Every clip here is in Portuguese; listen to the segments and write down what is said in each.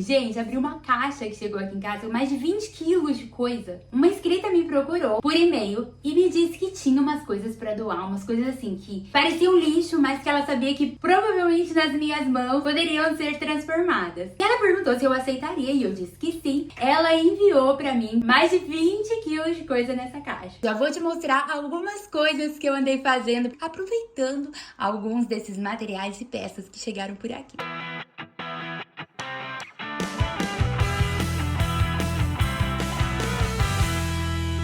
Gente, abri uma caixa que chegou aqui em casa com mais de 20 quilos de coisa. Uma inscrita me procurou por e-mail e me disse que tinha umas coisas pra doar, umas coisas assim que pareciam lixo, mas que ela sabia que provavelmente nas minhas mãos poderiam ser transformadas. E ela perguntou se eu aceitaria e eu disse que sim. Ela enviou pra mim mais de 20 quilos de coisa nessa caixa. Já vou te mostrar algumas coisas que eu andei fazendo, aproveitando alguns desses materiais e peças que chegaram por aqui.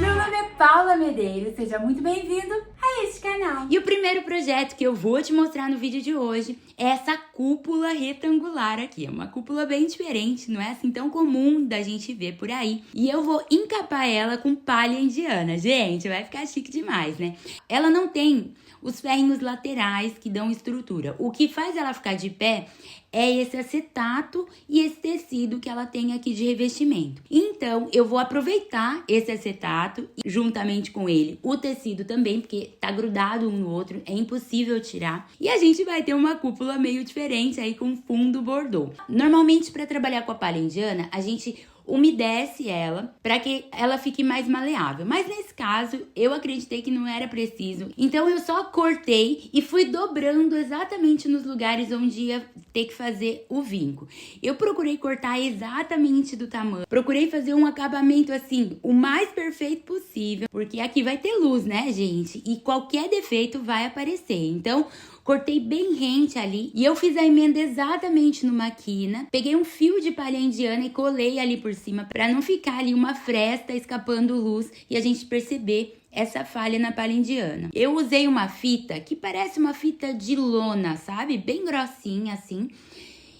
Meu nome é Paula Medeiros, seja muito bem-vindo a este canal. E o primeiro projeto que eu vou te mostrar no vídeo de hoje é essa cúpula retangular aqui. É uma cúpula bem diferente, não é assim tão comum da gente ver por aí. E eu vou encapar ela com palha indiana. Gente, vai ficar chique demais, né? Ela não tem os ferrinhos laterais que dão estrutura. O que faz ela ficar de pé é esse acetato e esse tecido que ela tem aqui de revestimento. Então, eu vou aproveitar esse acetato, juntamente com ele, o tecido também, porque tá grudado um no outro, é impossível tirar. E a gente vai ter uma cúpula meio diferente aí com fundo bordô. Normalmente, para trabalhar com a palha indiana, a gente umedece ela para que ela fique mais maleável. Mas nesse caso, eu acreditei que não era preciso. Então eu só cortei e fui dobrando exatamente nos lugares onde ia ter que fazer o vinco. Eu procurei cortar exatamente do tamanho. Procurei fazer um acabamento assim, o mais perfeito possível, porque aqui vai ter luz, né, gente? E qualquer defeito vai aparecer. Então, cortei bem rente ali e eu fiz a emenda exatamente numa quina. Peguei um fio de palha indiana e colei ali por cima para não ficar ali uma fresta escapando luz e a gente perceber essa falha na palha indiana. Eu usei uma fita que parece uma fita de lona, sabe? Bem grossinha assim.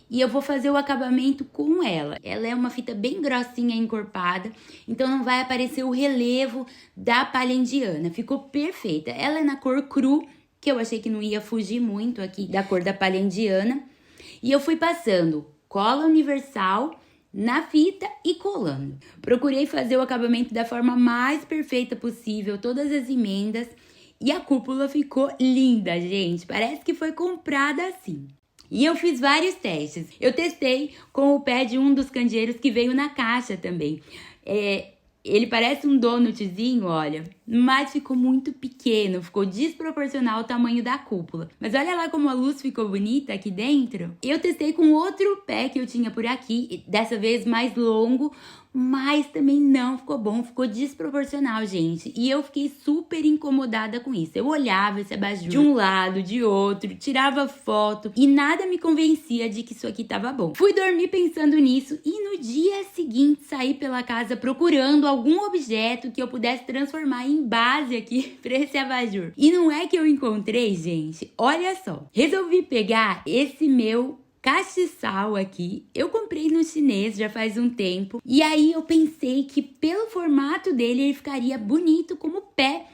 E eu vou fazer o acabamento com ela. Ela é uma fita bem grossinha, encorpada, então não vai aparecer o relevo da palha indiana. Ficou perfeita. Ela é na cor cru, que eu achei que não ia fugir muito aqui da cor da palha indiana. E eu fui passando cola universal na fita e colando. Procurei fazer o acabamento da forma mais perfeita possível, todas as emendas. E a cúpula ficou linda, gente. Parece que foi comprada assim. E eu fiz vários testes. Eu testei com o pé de um dos candeeiros que veio na caixa também. Ele parece um donutzinho, olha, mas ficou muito pequeno, ficou desproporcional ao tamanho da cúpula. Mas olha lá como a luz ficou bonita aqui dentro. Eu testei com outro pé que eu tinha por aqui, dessa vez mais longo, mas também não ficou bom, ficou desproporcional, gente. E eu fiquei super incomodada com isso. Eu olhava esse abajur de um lado, de outro, tirava foto e nada me convencia de que isso aqui tava bom. Fui dormir pensando nisso e no dia seguinte saí pela casa procurando algum objeto que eu pudesse transformar em base aqui pra esse abajur. E não é que eu encontrei, gente. Olha só. Resolvi pegar esse meu castiçal aqui, eu comprei no chinês já faz um tempo, e aí eu pensei que pelo formato dele ele ficaria bonito como pé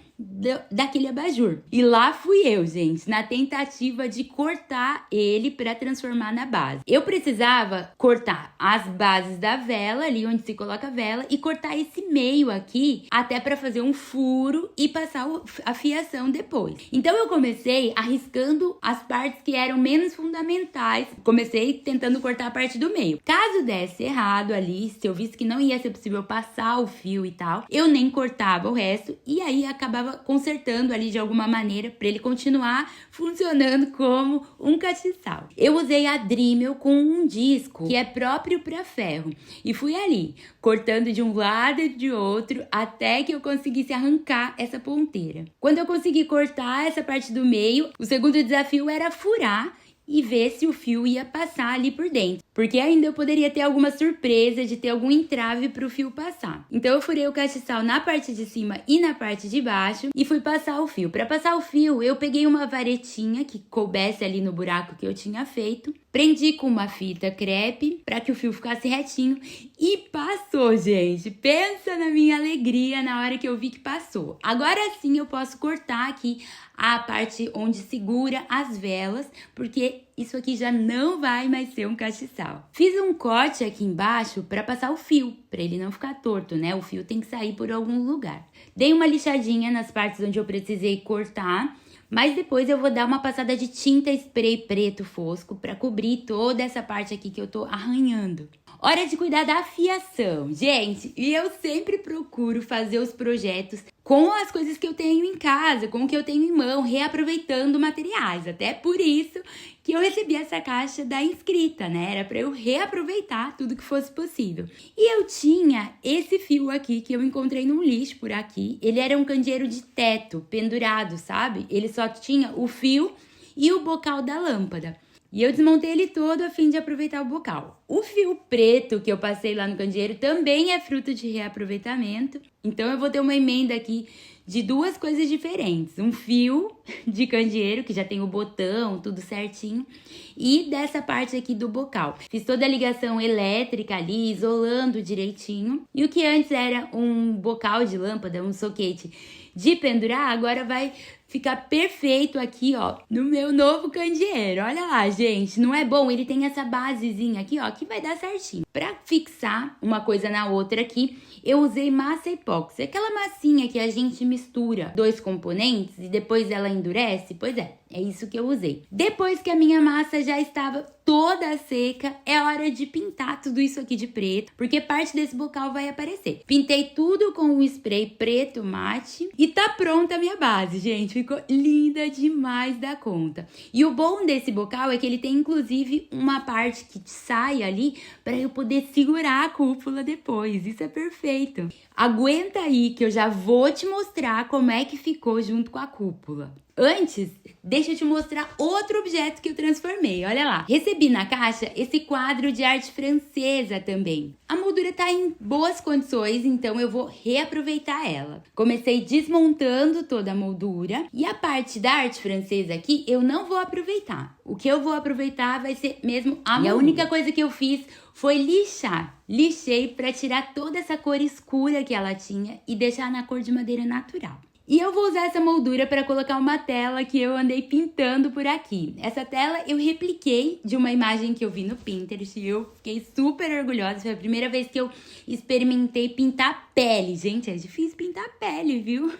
daquele abajur. E lá fui eu, gente, na tentativa de cortar ele para transformar na base. Eu precisava cortar as bases da vela, ali onde se coloca a vela, e cortar esse meio aqui, até para fazer um furo e passar a fiação depois. Então eu comecei arriscando as partes que eram menos fundamentais. Comecei tentando cortar a parte do meio. Caso desse errado ali, se eu visse que não ia ser possível passar o fio e tal, eu nem cortava o resto e aí acabava consertando ali de alguma maneira para ele continuar funcionando como um castiçal. Eu usei a Dremel com um disco que é próprio para ferro e fui ali cortando de um lado e de outro até que eu conseguisse arrancar essa ponteira. Quando eu consegui cortar essa parte do meio, o segundo desafio era furar e ver se o fio ia passar ali por dentro. Porque ainda eu poderia ter alguma surpresa de ter algum entrave para o fio passar. Então eu furei o castiçal na parte de cima e na parte de baixo e fui passar o fio. Para passar o fio, eu peguei uma varetinha que coubesse ali no buraco que eu tinha feito. Prendi com uma fita crepe para que o fio ficasse retinho e passou, gente. Pensa na minha alegria na hora que eu vi que passou. Agora sim eu posso cortar aqui a parte onde segura as velas, porque isso aqui já não vai mais ser um castiçal. Fiz um corte aqui embaixo para passar o fio, para ele não ficar torto, né? O fio tem que sair por algum lugar. Dei uma lixadinha nas partes onde eu precisei cortar, mas depois eu vou dar uma passada de tinta spray preto fosco para cobrir toda essa parte aqui que eu tô arranhando. Hora de cuidar da fiação. Gente, e eu sempre procuro fazer os projetos com as coisas que eu tenho em casa, com o que eu tenho em mão, reaproveitando materiais. Até por isso que eu recebi essa caixa da inscrita, né? Era para eu reaproveitar tudo que fosse possível. E eu tinha esse fio aqui que eu encontrei num lixo por aqui. Ele era um candeeiro de teto, pendurado, sabe? Ele só tinha o fio e o bocal da lâmpada. E eu desmontei ele todo a fim de aproveitar o bocal. O fio preto que eu passei lá no candeeiro também é fruto de reaproveitamento. Então eu vou ter uma emenda aqui de duas coisas diferentes. Um fio de candeeiro, que já tem o botão, tudo certinho. E dessa parte aqui do bocal. Fiz toda a ligação elétrica ali, isolando direitinho. E o que antes era um bocal de lâmpada, um soquete de pendurar, agora vai ficar perfeito aqui, ó, no meu novo candeeiro. Olha lá, gente, não é bom? Ele tem essa basezinha aqui, ó, que vai dar certinho. Pra fixar uma coisa na outra aqui, eu usei massa epóxi. Aquela massinha que a gente mistura dois componentes e depois ela endurece. Pois é isso que eu usei. Depois que a minha massa já estava toda seca, é hora de pintar tudo isso aqui de preto, porque parte desse bocal vai aparecer. Pintei tudo com um spray preto mate e tá pronta a minha base, gente. Ficou linda demais da conta. E o bom desse bocal é que ele tem inclusive uma parte que sai ali para eu poder segurar a cúpula depois. Isso é perfeito. Aguenta aí que eu já vou te mostrar como é que ficou junto com a cúpula. Antes, deixa eu te mostrar outro objeto que eu transformei, olha lá. Recebi na caixa esse quadro de arte francesa também. A moldura tá em boas condições, então eu vou reaproveitar ela. Comecei desmontando toda a moldura e a parte da arte francesa aqui eu não vou aproveitar. O que eu vou aproveitar vai ser mesmo a moldura. E a única coisa que eu fiz foi lixar. Lixei para tirar toda essa cor escura que ela tinha e deixar na cor de madeira natural. E eu vou usar essa moldura para colocar uma tela que eu andei pintando por aqui. Essa tela eu repliquei de uma imagem que eu vi no Pinterest e eu fiquei super orgulhosa. Foi a primeira vez que eu experimentei pintar pele. Gente, é difícil pintar pele, viu?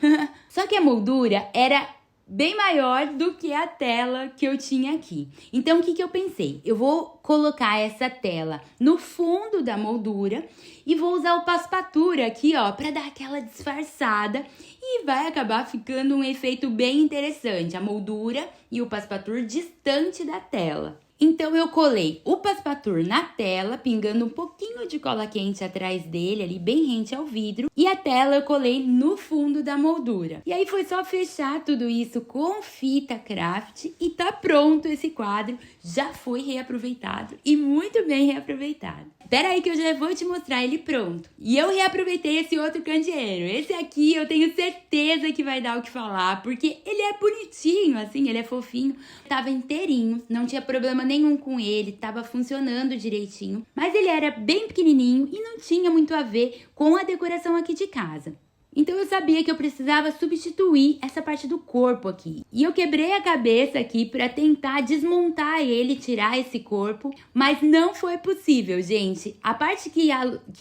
Só que a moldura era bem maior do que a tela que eu tinha aqui. Então, o que eu pensei? Eu vou colocar essa tela no fundo da moldura e vou usar o passepartout aqui, ó, para dar aquela disfarçada e vai acabar ficando um efeito bem interessante. A moldura e o passepartout distante da tela. Então, eu colei o passepartout na tela, pingando um pouquinho de cola quente atrás dele, ali bem rente ao vidro. E a tela eu colei no fundo da moldura. E aí foi só fechar tudo isso com fita craft e tá pronto esse quadro. Já foi reaproveitado e muito bem reaproveitado. Espera aí que eu já vou te mostrar ele pronto. E eu reaproveitei esse outro candeeiro. Esse aqui eu tenho certeza que vai dar o que falar, porque ele é bonitinho, assim, ele é fofinho. Tava inteirinho, não tinha problema nenhum com ele, tava funcionando direitinho. Mas ele era bem pequenininho e não tinha muito a ver com a decoração aqui de casa. Então eu sabia que eu precisava substituir essa parte do corpo aqui. E eu quebrei a cabeça aqui para tentar desmontar ele, tirar esse corpo, mas não foi possível, gente. A parte que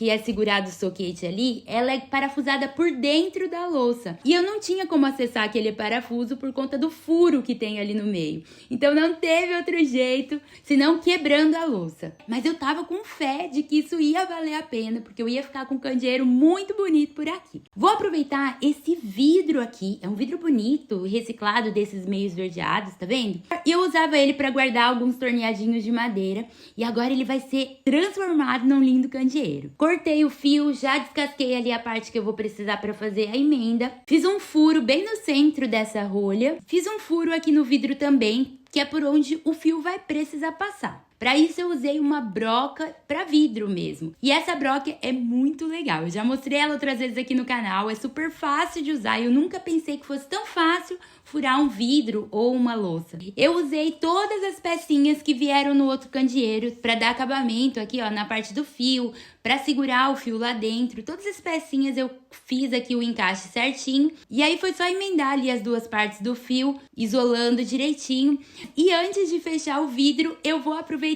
é segurado o soquete ali, ela é parafusada por dentro da louça. E eu não tinha como acessar aquele parafuso por conta do furo que tem ali no meio. Então não teve outro jeito, senão quebrando a louça. Mas eu tava com fé de que isso ia valer a pena, porque eu ia ficar com um candeeiro muito bonito por aqui. Vou aproveitar esse vidro aqui, é um vidro bonito, reciclado desses meio esverdeados, tá vendo? Eu usava ele para guardar alguns torneadinhos de madeira e agora ele vai ser transformado num lindo candeeiro. Cortei o fio, já descasquei ali a parte que eu vou precisar para fazer a emenda. Fiz um furo bem no centro dessa rolha, fiz um furo aqui no vidro também, que é por onde o fio vai precisar passar. Para isso eu usei uma broca para vidro mesmo. E essa broca é muito legal. Eu já mostrei ela outras vezes aqui no canal. É super fácil de usar. Eu nunca pensei que fosse tão fácil furar um vidro ou uma louça. Eu usei todas as pecinhas que vieram no outro candeeiro para dar acabamento aqui, ó, na parte do fio, para segurar o fio lá dentro. Todas as pecinhas eu fiz aqui o encaixe certinho. E aí foi só emendar ali as duas partes do fio, isolando direitinho. E antes de fechar o vidro, eu vou aproveitar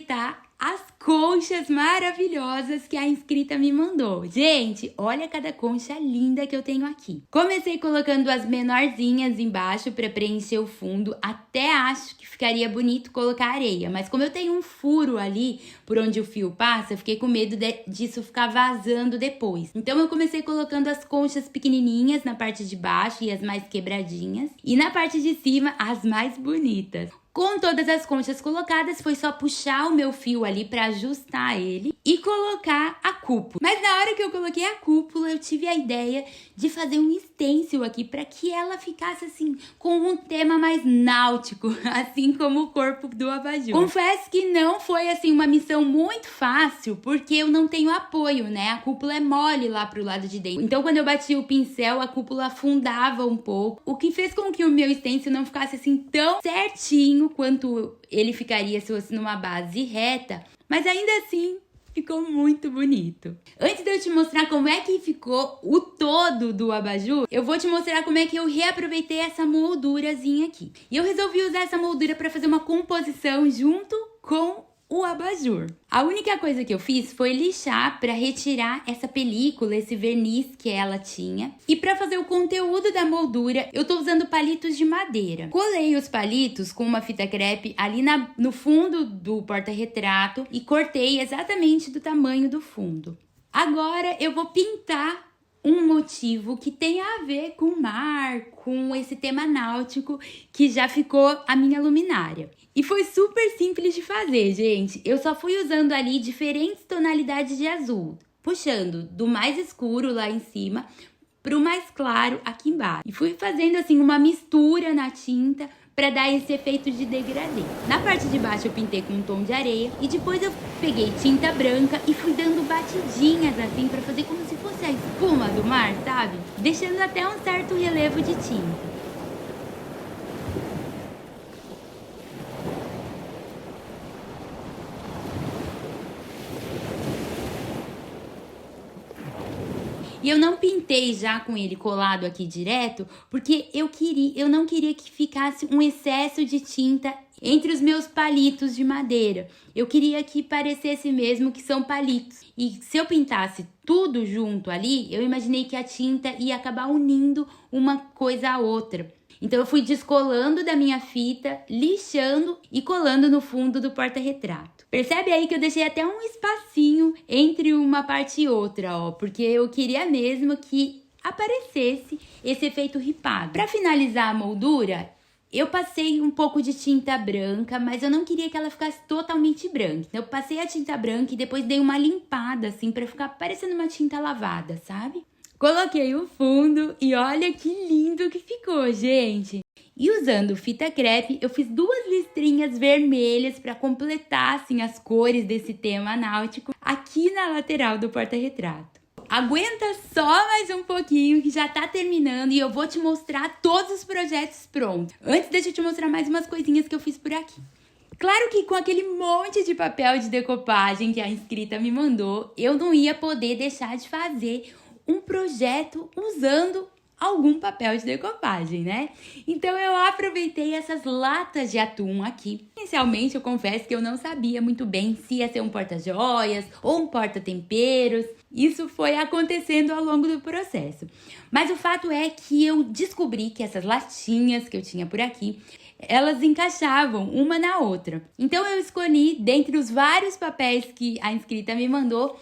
as conchas maravilhosas que a inscrita me mandou. Gente, olha cada concha linda que eu tenho aqui. Comecei colocando as menorzinhas embaixo para preencher o fundo. Até acho que ficaria bonito colocar areia, mas como eu tenho um furo ali por onde o fio passa, eu fiquei com medo disso ficar vazando depois. Então eu comecei colocando as conchas pequenininhas na parte de baixo e as mais quebradinhas, e na parte de cima as mais bonitas. Com todas as conchas colocadas, foi só puxar o meu fio ali para ajustar ele e colocar a cúpula. Mas na hora que eu coloquei a cúpula, eu tive a ideia de fazer um stencil aqui para que ela ficasse assim, com um tema mais náutico, assim como o corpo do abajur. Confesso que não foi assim uma missão muito fácil, porque eu não tenho apoio, né? A cúpula é mole lá pro lado de dentro. Então quando eu bati o pincel, a cúpula afundava um pouco, o que fez com que o meu stencil não ficasse assim tão certinho quanto ele ficaria se fosse numa base reta, mas ainda assim ficou muito bonito. Antes de eu te mostrar como é que ficou o todo do abajur, eu vou te mostrar como é que eu reaproveitei essa moldurazinha aqui. E eu resolvi usar essa moldura para fazer uma composição junto com o abajur. A única coisa que eu fiz foi lixar para retirar essa película, esse verniz que ela tinha. E para fazer o conteúdo da moldura, eu tô usando palitos de madeira. Colei os palitos com uma fita crepe ali no fundo do porta-retrato e cortei exatamente do tamanho do fundo. Agora eu vou pintar um motivo que tem a ver com o mar, com esse tema náutico que já ficou a minha luminária. E foi super simples de fazer, gente. Eu só fui usando ali diferentes tonalidades de azul, puxando do mais escuro lá em cima para o mais claro aqui embaixo. E fui fazendo assim uma mistura na tinta para dar esse efeito de degradê. Na parte de baixo eu pintei com um tom de areia e depois eu peguei tinta branca e fui dando batidinhas assim para fazer como se fosse a espuma do mar, sabe? Deixando até um certo relevo de tinta. E eu não pintei já com ele colado aqui direto, porque eu não queria que ficasse um excesso de tinta entre os meus palitos de madeira. Eu queria que parecesse mesmo que são palitos. E se eu pintasse tudo junto ali, eu imaginei que a tinta ia acabar unindo uma coisa à outra. Então eu fui descolando da minha fita, lixando e colando no fundo do porta-retrato. Percebe aí que eu deixei até um espacinho entre uma parte e outra, ó, porque eu queria mesmo que aparecesse esse efeito ripado. Para finalizar a moldura, eu passei um pouco de tinta branca, mas eu não queria que ela ficasse totalmente branca. Então eu passei a tinta branca e depois dei uma limpada assim para ficar parecendo uma tinta lavada, sabe? Coloquei o fundo e olha que lindo que ficou, gente! E usando fita crepe, eu fiz 2 listrinhas vermelhas para completar assim, as cores desse tema náutico aqui na lateral do porta-retrato. Aguenta só mais um pouquinho que já tá terminando e eu vou te mostrar todos os projetos prontos. Antes, deixa eu te mostrar mais umas coisinhas que eu fiz por aqui. Claro que com aquele monte de papel de decopagem que a inscrita me mandou, eu não ia poder deixar de fazer um projeto usando algum papel de decopagem, né? Então eu aproveitei essas latas de atum aqui. Inicialmente eu confesso que eu não sabia muito bem se ia ser um porta-joias ou um porta-temperos. Isso foi acontecendo ao longo do processo. Mas o fato é que eu descobri que essas latinhas que eu tinha por aqui, elas encaixavam uma na outra. Então eu escolhi, dentre os vários papéis que a inscrita me mandou,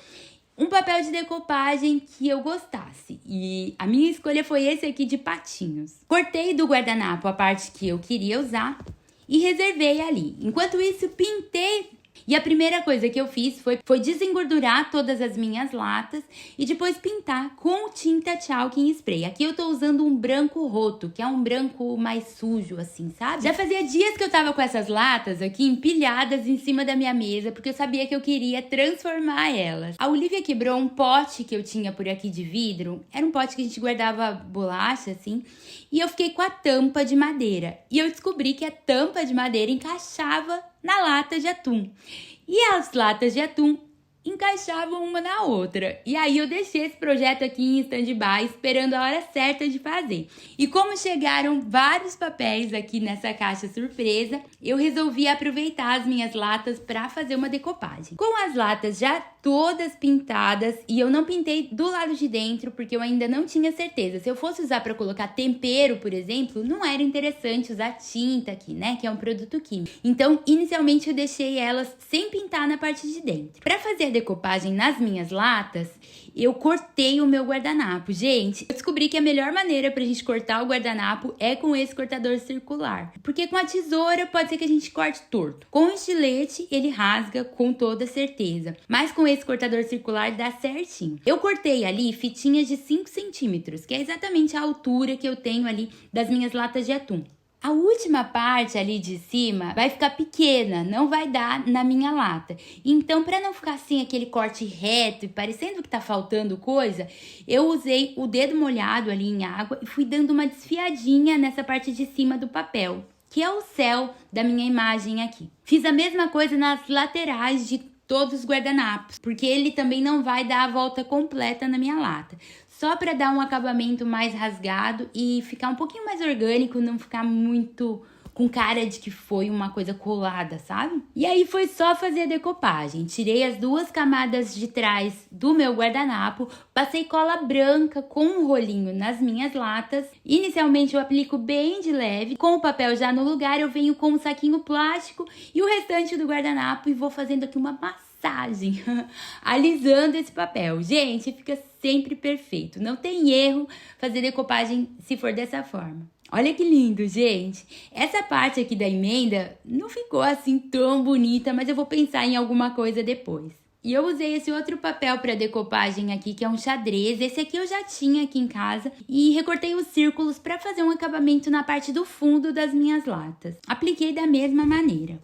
um papel de decopagem que eu gostasse. E a minha escolha foi esse aqui de patinhos. Cortei do guardanapo a parte que eu queria usar e reservei ali. Enquanto isso, pintei. E a primeira coisa que eu fiz foi desengordurar todas as minhas latas e depois pintar com tinta Chalk Spray. Aqui eu tô usando um branco roto, que é um branco mais sujo, assim, sabe? Já fazia dias que eu tava com essas latas aqui empilhadas em cima da minha mesa, porque eu sabia que eu queria transformar elas. A Olivia quebrou um pote que eu tinha por aqui de vidro. Era um pote que a gente guardava bolacha, assim. E eu fiquei com a tampa de madeira. E eu descobri que a tampa de madeira encaixava na lata de atum. E as latas de atum encaixavam uma na outra. E aí eu deixei esse projeto aqui em stand-by, esperando a hora certa de fazer. E como chegaram vários papéis aqui nessa caixa surpresa, eu resolvi aproveitar as minhas latas para fazer uma decopagem. Com as latas já todas pintadas, e eu não pintei do lado de dentro porque eu ainda não tinha certeza. Se eu fosse usar para colocar tempero, por exemplo, não era interessante usar tinta aqui, né, que é um produto químico. Então, inicialmente eu deixei elas sem pintar na parte de dentro. Para fazer a decopagem nas minhas latas, eu cortei o meu guardanapo. Gente, eu descobri que a melhor maneira pra gente cortar o guardanapo é com esse cortador circular. Porque com a tesoura pode ser que a gente corte torto. Com o estilete, ele rasga com toda certeza. Mas com esse cortador circular dá certinho. Eu cortei ali fitinhas de 5 centímetros, que é exatamente a altura que eu tenho ali das minhas latas de atum. A última parte ali de cima vai ficar pequena, não vai dar na minha lata. Então, para não ficar assim aquele corte reto e parecendo que tá faltando coisa, eu usei o dedo molhado ali em água e fui dando uma desfiadinha nessa parte de cima do papel, que é o céu da minha imagem aqui. Fiz a mesma coisa nas laterais de todos os guardanapos, porque ele também não vai dar a volta completa na minha lata. Só para dar um acabamento mais rasgado e ficar um pouquinho mais orgânico, não ficar muito com cara de que foi uma coisa colada, sabe? E aí foi só fazer a decopagem. Tirei as 2 camadas de trás do meu guardanapo, passei cola branca com um rolinho nas minhas latas. Inicialmente eu aplico bem de leve, com o papel já no lugar eu venho com um saquinho plástico e o restante do guardanapo e vou fazendo aqui uma massagem, alisando esse papel. Gente, fica sempre perfeito, não tem erro fazer decopagem se for dessa forma. Olha que lindo, gente. Essa parte aqui da emenda não ficou assim tão bonita, mas eu vou pensar em alguma coisa depois. E eu usei esse outro papel para decopagem aqui, que é um xadrez. Esse aqui eu já tinha aqui em casa. E recortei os círculos para fazer um acabamento na parte do fundo das minhas latas. Apliquei da mesma maneira.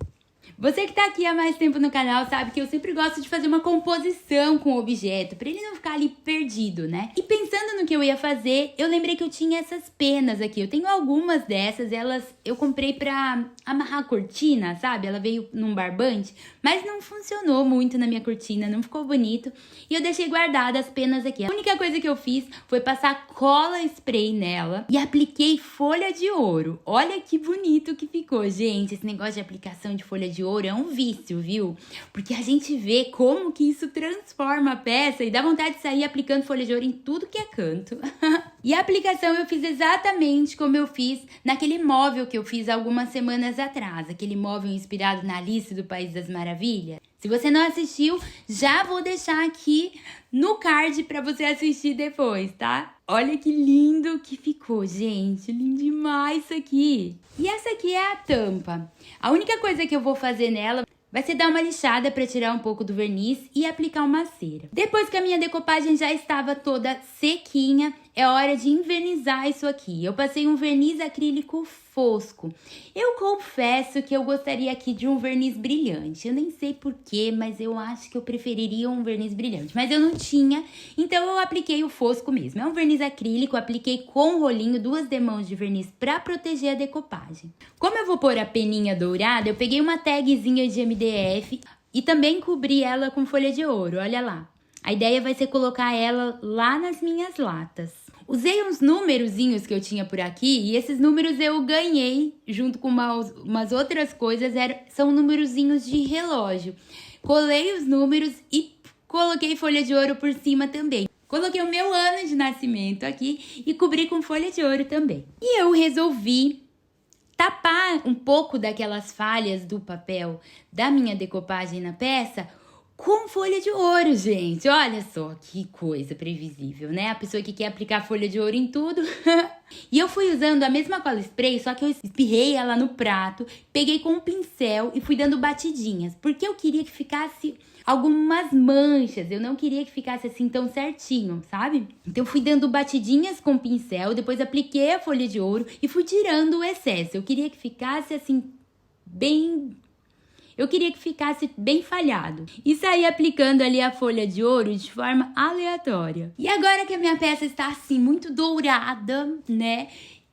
Você que tá aqui há mais tempo no canal sabe que eu sempre gosto de fazer uma composição com o objeto, pra ele não ficar ali perdido, né? E pensando no que eu ia fazer, eu lembrei que eu tinha essas penas aqui. Eu tenho algumas dessas, elas eu comprei pra amarrar a cortina, sabe? Ela veio num barbante, mas não funcionou muito na minha cortina, não ficou bonito. E eu deixei guardadas as penas aqui. A única coisa que eu fiz foi passar cola spray nela e apliquei folha de ouro. Olha que bonito que ficou, gente. Esse negócio de aplicação de folha de ouro é um vício, viu? Porque a gente vê como que isso transforma a peça e dá vontade de sair aplicando folha de ouro em tudo que é canto. E a aplicação eu fiz exatamente como eu fiz naquele móvel que eu fiz algumas semanas atrás. Aquele móvel inspirado na Alice do País das Maravilhas. Se você não assistiu, já vou deixar aqui no card pra você assistir depois, tá? Olha que lindo que ficou, gente. Lindo demais isso aqui. E essa aqui é a tampa. A única coisa que eu vou fazer nela vai ser dar uma lixada para tirar um pouco do verniz e aplicar uma cera. Depois que a minha decopagem já estava toda sequinha, é hora de invernizar isso aqui. Eu passei um verniz acrílico fosco. Eu confesso que eu gostaria aqui de um verniz brilhante. Eu nem sei porquê, mas eu acho que eu preferiria um verniz brilhante. Mas eu não tinha, então eu apliquei o fosco mesmo. É um verniz acrílico, apliquei com um rolinho, 2 demãos de verniz para proteger a decopagem. Como eu vou pôr a peninha dourada, eu peguei uma tagzinha de MDF e também cobri ela com folha de ouro, olha lá. A ideia vai ser colocar ela lá nas minhas latas. Usei uns númerozinhos que eu tinha por aqui e esses números eu ganhei junto com umas outras coisas, são númerozinhos de relógio. Colei os números e coloquei folha de ouro por cima também. Coloquei o meu ano de nascimento aqui e cobri com folha de ouro também. E eu resolvi tapar um pouco daquelas falhas do papel da minha decopagem na peça com folha de ouro, gente. Olha só que coisa previsível, né? A pessoa que quer aplicar folha de ouro em tudo. E eu fui usando a mesma cola spray, só que eu espirrei ela no prato, peguei com um pincel e fui dando batidinhas, porque eu queria que ficasse algumas manchas, eu não queria que ficasse assim tão certinho, sabe? Então eu fui dando batidinhas com o pincel, depois apliquei a folha de ouro e fui tirando o excesso. Eu queria que ficasse assim bem falhado. E saí aplicando ali a folha de ouro de forma aleatória. E agora que a minha peça está assim muito dourada, né?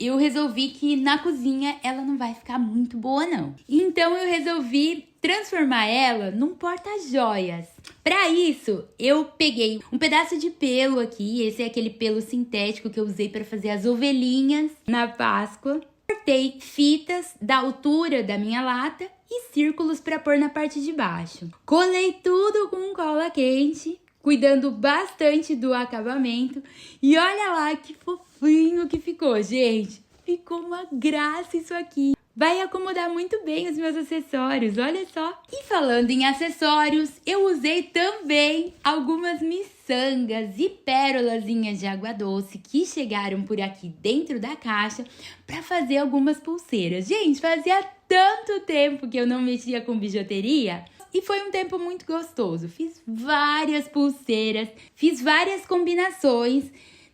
eu resolvi que na cozinha ela não vai ficar muito boa não. Então eu resolvi transformar ela num porta-joias. Para isso, eu peguei um pedaço de pelo aqui, esse é aquele pelo sintético que eu usei para fazer as ovelhinhas na Páscoa. Cortei fitas da altura da minha lata e círculos para pôr na parte de baixo. Colei tudo com cola quente, cuidando bastante do acabamento. E olha lá que fofinho que ficou, gente. Ficou uma graça isso aqui. Vai acomodar muito bem os meus acessórios, olha só. E falando em acessórios, eu usei também algumas miçangas e pérolazinhas de água doce que chegaram por aqui dentro da caixa para fazer algumas pulseiras. Gente, fazia tanto tempo que eu não mexia com bijuteria. E foi um tempo muito gostoso. Fiz várias pulseiras, fiz várias combinações,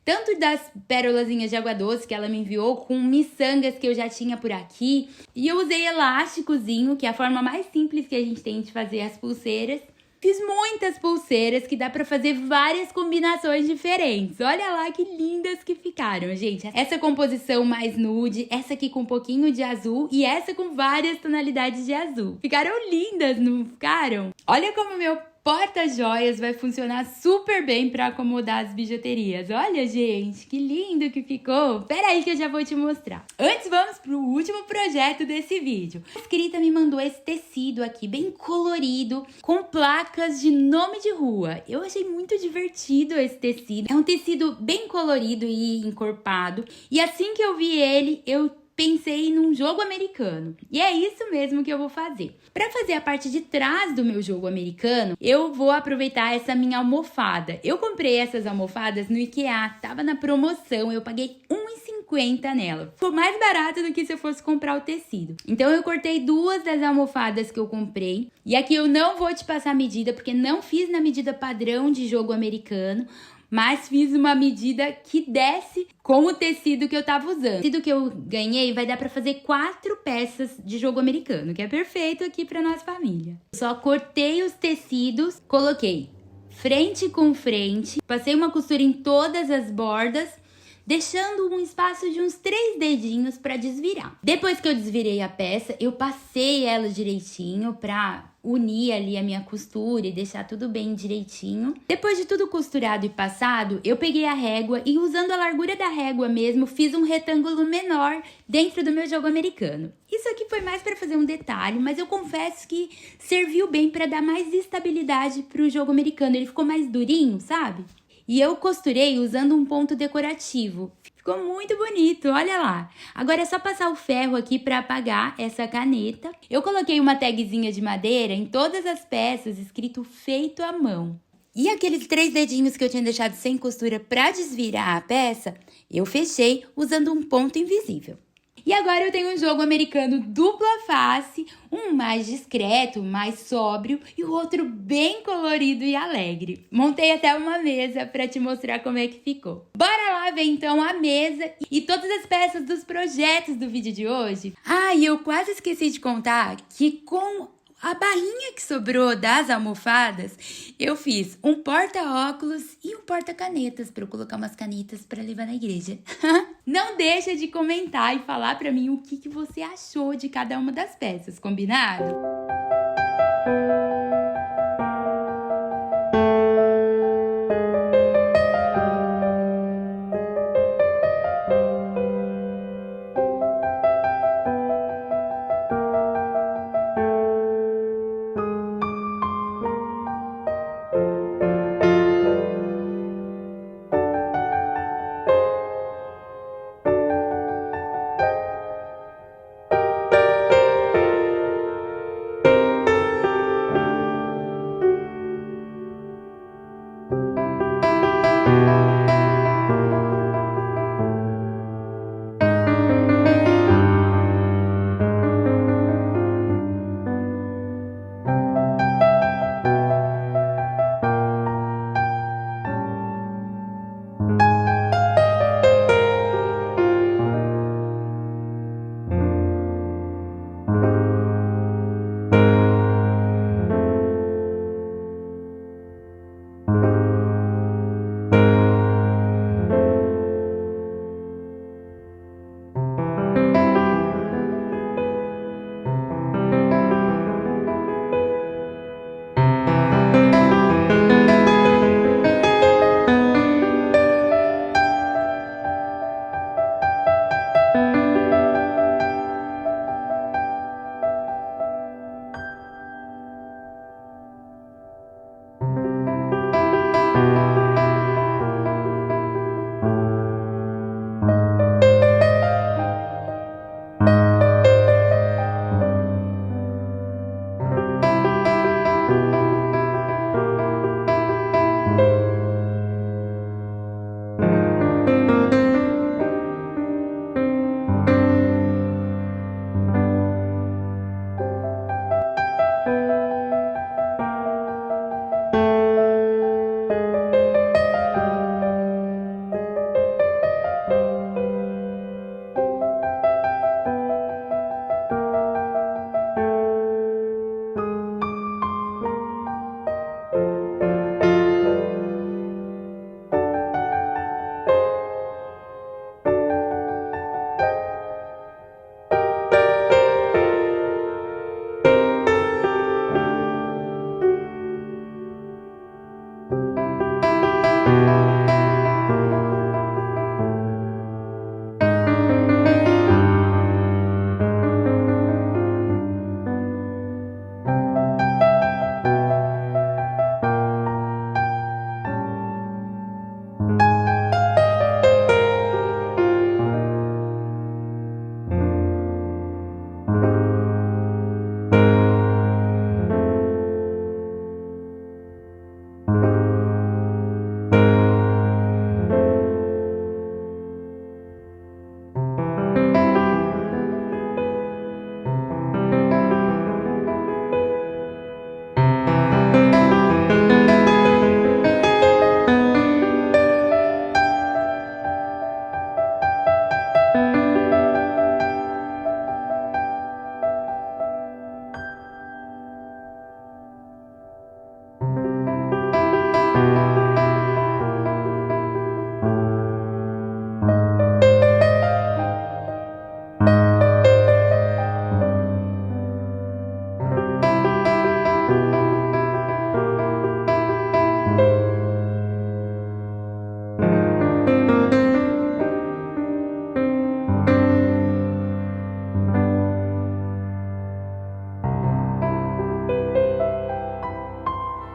tanto das pérolazinhas de água doce que ela me enviou, com miçangas que eu já tinha por aqui. E eu usei elásticozinho, que é a forma mais simples que a gente tem de fazer as pulseiras. Fiz muitas pulseiras que dá pra fazer várias combinações diferentes. Olha lá que lindas que ficaram, gente. Essa composição mais nude, essa aqui com um pouquinho de azul e essa com várias tonalidades de azul. Ficaram lindas, não ficaram? Olha como meu porta-joias vai funcionar super bem para acomodar as bijuterias. Olha, gente, que lindo que ficou. Pera aí que eu já vou te mostrar. Antes, vamos pro último projeto desse vídeo. A inscrita me mandou esse tecido aqui, bem colorido, com placas de nome de rua. Eu achei muito divertido esse tecido. É um tecido bem colorido e encorpado. E assim que eu vi ele, eu pensei num jogo americano. E é isso mesmo que eu vou fazer. Para fazer a parte de trás do meu jogo americano, eu vou aproveitar essa minha almofada. Eu comprei essas almofadas no IKEA, tava na promoção, eu paguei R$1,50 nela. Ficou mais barato do que se eu fosse comprar o tecido. Então eu cortei duas das almofadas que eu comprei. E aqui eu não vou te passar a medida, porque não fiz na medida padrão de jogo americano, mas fiz uma medida que desce com o tecido que eu tava usando. O tecido que eu ganhei vai dar pra fazer 4 peças de jogo americano, que é perfeito aqui pra nossa família. Só cortei os tecidos, coloquei frente com frente, passei uma costura em todas as bordas, deixando um espaço de uns 3 dedinhos para desvirar. Depois que eu desvirei a peça, eu passei ela direitinho para unir ali a minha costura e deixar tudo bem direitinho. Depois de tudo costurado e passado, eu peguei a régua e, usando a largura da régua mesmo, fiz um retângulo menor dentro do meu jogo americano. Isso aqui foi mais para fazer um detalhe, mas eu confesso que serviu bem para dar mais estabilidade para o jogo americano. Ele ficou mais durinho, sabe? E eu costurei usando um ponto decorativo. Ficou muito bonito, olha lá. Agora é só passar o ferro aqui para apagar essa caneta. Eu coloquei uma tagzinha de madeira em todas as peças, escrito feito à mão. E aqueles 3 dedinhos que eu tinha deixado sem costura para desvirar a peça, eu fechei usando um ponto invisível. E agora eu tenho um jogo americano dupla face, um mais discreto, mais sóbrio e o outro bem colorido e alegre. Montei até uma mesa para te mostrar como é que ficou. Bora lá ver então a mesa e todas as peças dos projetos do vídeo de hoje. Ah, e eu quase esqueci de contar que com a barrinha que sobrou das almofadas, eu fiz um porta-óculos e um porta-canetas para eu colocar umas canetas para levar na igreja. Não deixa de comentar e falar para mim o que você achou de cada uma das peças, combinado?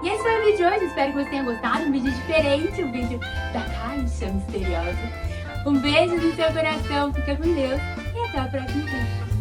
E esse foi o vídeo de hoje, espero que você tenha gostado, um vídeo diferente, um vídeo da caixa misteriosa. Um beijo no seu coração, fica com Deus e até o próximo vídeo.